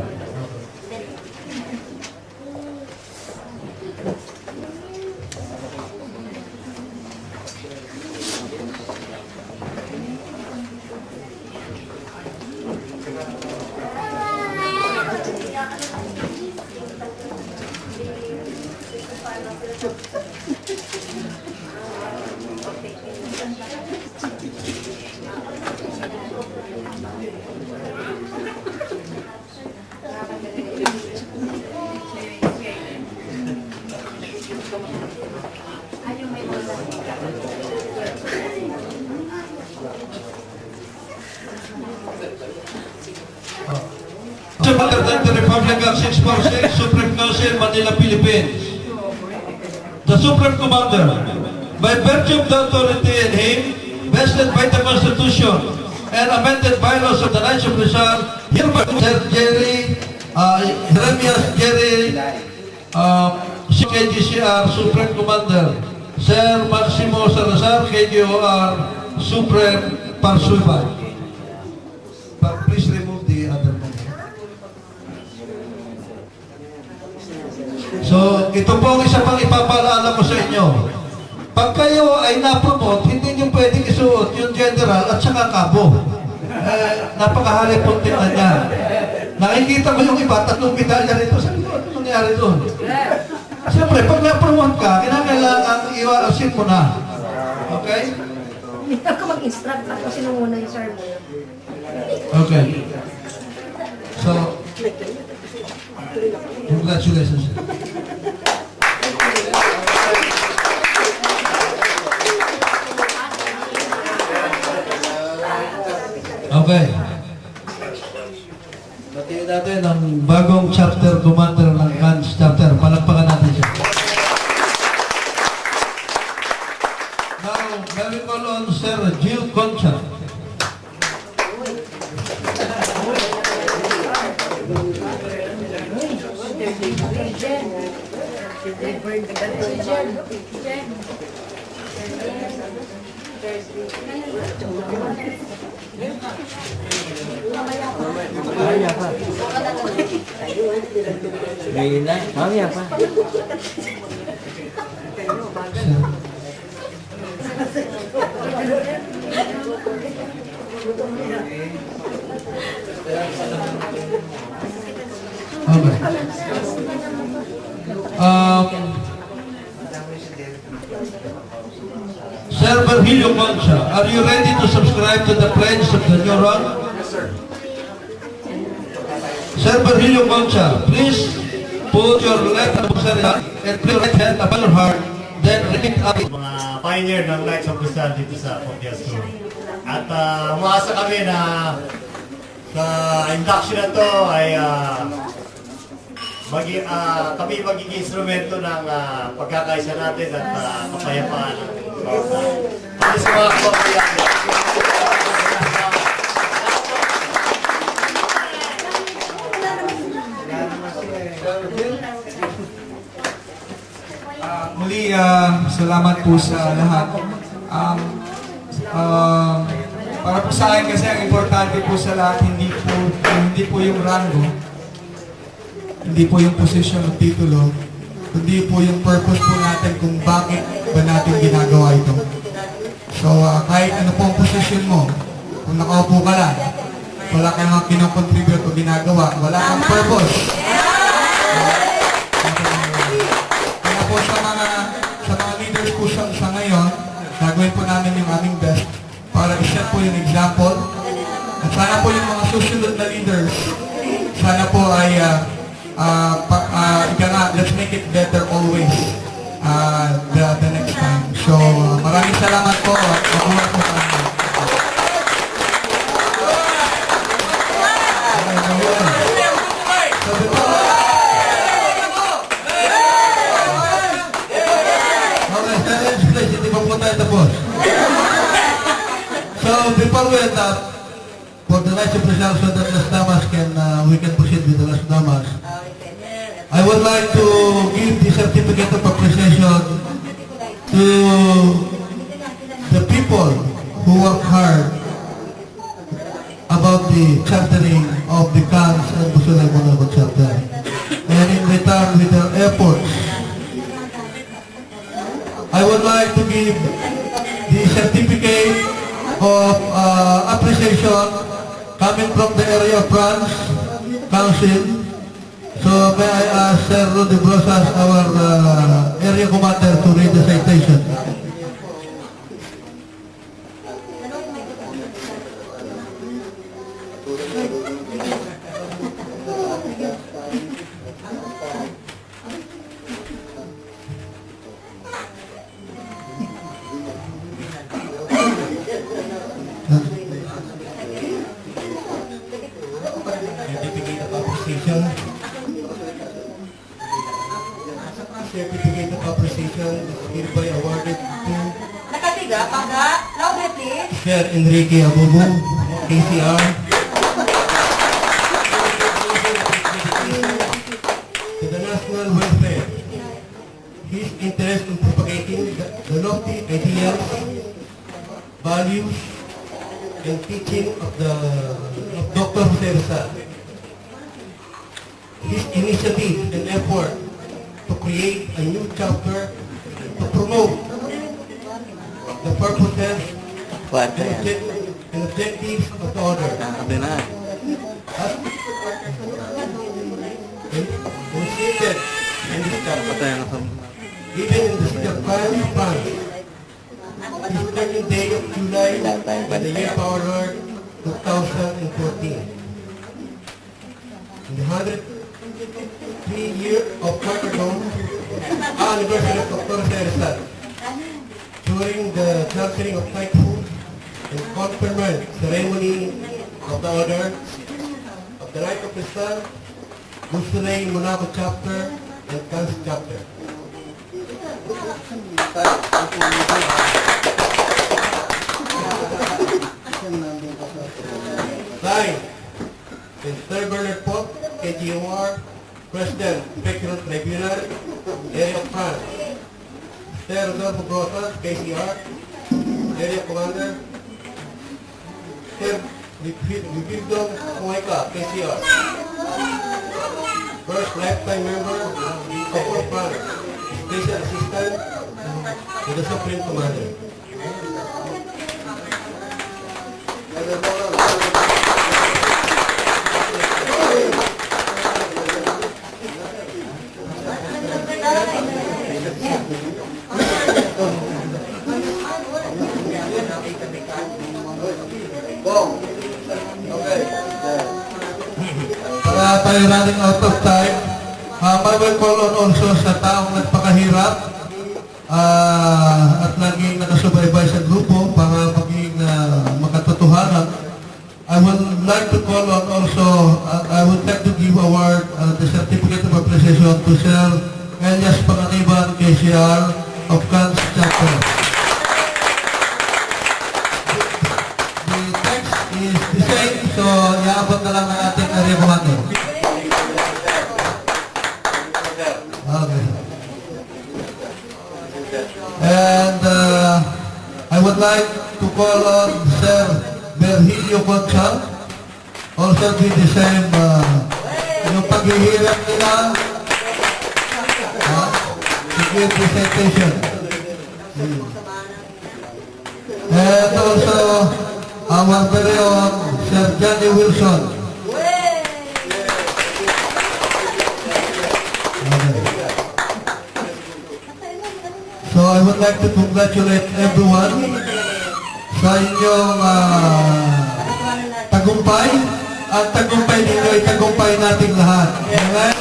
The Republic of 646, Supreme Council, Manila, Philippines. The Supreme Commander by virtue of the authority in him, vested by the Constitution, and amended bylaws of the Knights of Rizal, hereby Sir Jerry, Jeremias Jerry, KGCR Supreme Commander, Sir Maximo Salazar, KGOR Supreme Parsuiban. But please remove the other one. So, ito po ang isa pang ipapaalala ko sa inyo. Pag kayo ay na-promote, hindi nyo pwedeng isuot yung general at saka kabo. Napakahali pong tingnan niya. Nakikita ko yung iba, 3 medalya rito. Sabi ko, ano nangyari doon? Siyempre, pag na-promote ka, kinakailangan iwasin mo na. Okay? Hindi ako mag-instruct ako sinunguna yung sir mo. Okay. So, congratulations. Okay. Batiin natin ang bagong chapter commander ng Cans chapter. Palakpakan natin siya. Now, may we call on Sir Gil Concha. Mamaya pa. Okay. Sir Virgilio Concha, are you ready to subscribe to the pledge of the new run? Yes, sir. Sir Virgilio Concha, please put your left hand and put your right hand upon your heart, then repeat after me. Mga pioneer ng Knights of Rizal dito sa Pontias School. At umaasa kami na sa induction na to ay kami magiging instrumento ng pagkakaisa natin at kapayapaan ng bawat tao. At sa mga kababayan. Muli, salamat po sa lahat. Para po sa akin kasi ang importante po sa lahat, hindi po yung rango, hindi po yung position o titulo, kundi po yung purpose po natin kung bakit ba natin ginagawa ito. So, kahit ano po ang position mo, kung nakaupo ka lang, wala kang kinocontribute o ginagawa, wala kang purpose. Kaya po sa mga leaders po sa ngayon, gagawin po namin yung aming best para i-set po yung example. At sana po yung mga susunod na leaders, sana po ay let's make it better always the next time. So, maraming salamat po at mabuhay po sa amin. So, before we end up, for the Knights of Rizal, so that Las Damas we can proceed with the Las Damas, I would like to give the certificate of appreciation to the people who work hard about the chartering of the Cans and Busulay Monaco chapter. And in return, with their efforts, I would like to give the certificate of appreciation coming from the area of France Council. So may I ask Sir Rudy Brosas, our area commander, to read the citation. Certificate of appreciation is hereby awarded to Louder, please. Sir Enrique Abubu, KCR. To the national welfare. His interest in propagating the lofty ideals, values, and teaching of Dr. Jose Rizal. His initiative and effort to create a new chapter to promote the purposes and objectives of the order. Initiated in this chapter, even in the city of France, his 13th day of July in the year of our Lord 2014. In the 103 year of martyrdom, anniversary of Dr. Rizal, during the transferring of knighthood and conferment ceremony of the order of the Knight of Rizal, Gusulay Monaco chapter and Cans chapter. Signed, Mr. Bernard Pop, KGOR, President, Spectral Tribunal, Area of France. Mr. Rodolfo Grosas, KCR, Area Commander. Mr. Vigildo Mueca, KCR. First lifetime member of France, Special Assistant to the Supreme Commander. Para tayo running out of time, I will call on also sa taong nagpakahirap at laging nakasubaybay sa grupo para maging makatotohanan. I would like to call on also, I would like to give award the certificate of appreciation to Sir Elias Panganiban, KCR of Cans Chapter. The text is the same, so iaabot na lang ng ating area commander. Okay. And I would like to call on Sir Virgilio Concha, also do the same, yung paghihirap nila, to give presentation. And also, our very own Sir Johnny Wilson. So I would like to congratulate everyone sa inyong tagumpay. Ang tagumpay ninyo ay tagumpay nating lahat. Amen?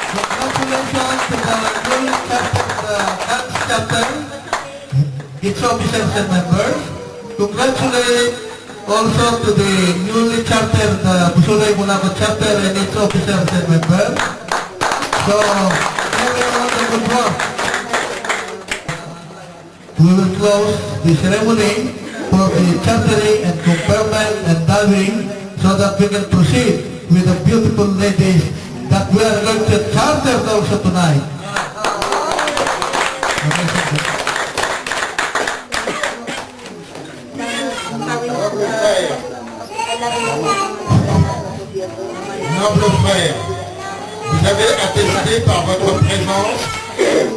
Congratulations to the new chapter, its officers and members. Congratulate also to the newly chartered Busulay Monaco chapter and its officers and members. So, everyone, good work. We will close the ceremony for the chartering and conferment and diving so that we can proceed with the beautiful ladies that we are going to charter also tonight. Nobles frères, vous avez attesté par votre présence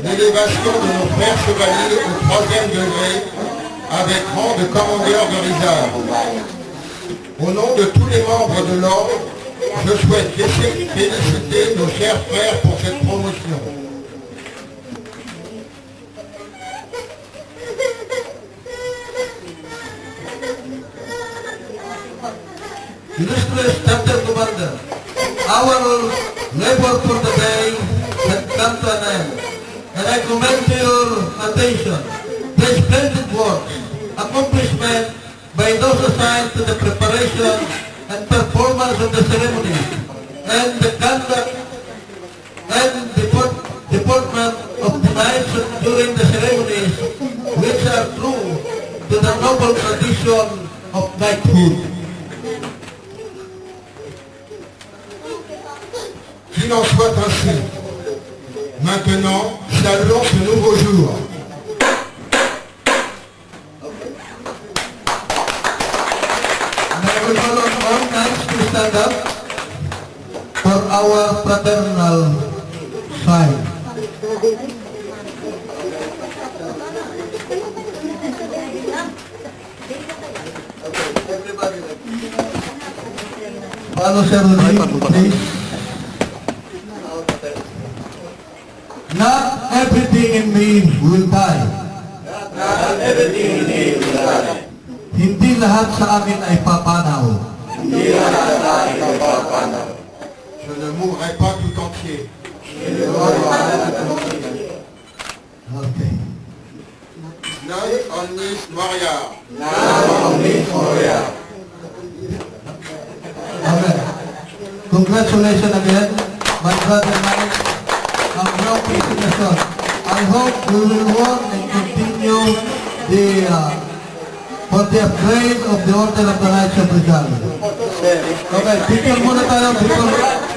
l'élévation de nos frères chevaliers au 3e degré avec rang de commandeur de Rizal. Au nom de tous les membres de l'ordre, je souhaite féliciter nos chers frères pour cette promotion. Illustrious Chapter Commander, our labor for the day has come to an end, and I commend to your attention the splendid work, accomplishment by those assigned to the preparation and performance of the ceremony, and the conduct and deportment of the knights during the ceremonies noble tradition of knighthood. Qu'il en soit ainsi. Maintenant, saluons ce nouveau jour. And I will call on all knights to stand up for our fraternal sign. Follow ceremony, please. Not everything in me will die. Not everything in me will die. Hindi lahat sa akin ay papanaw. Hindi lahat sa akin ay papanaw. Je ne mourrai pas tout entier. Okay. Non omnis moria. Amen. Congratulations again, my brother Mike. I'm now continuation. I hope we will work and continue for the upgrade of the Order of the Knights of Rizal. Okay, picture muna tayo before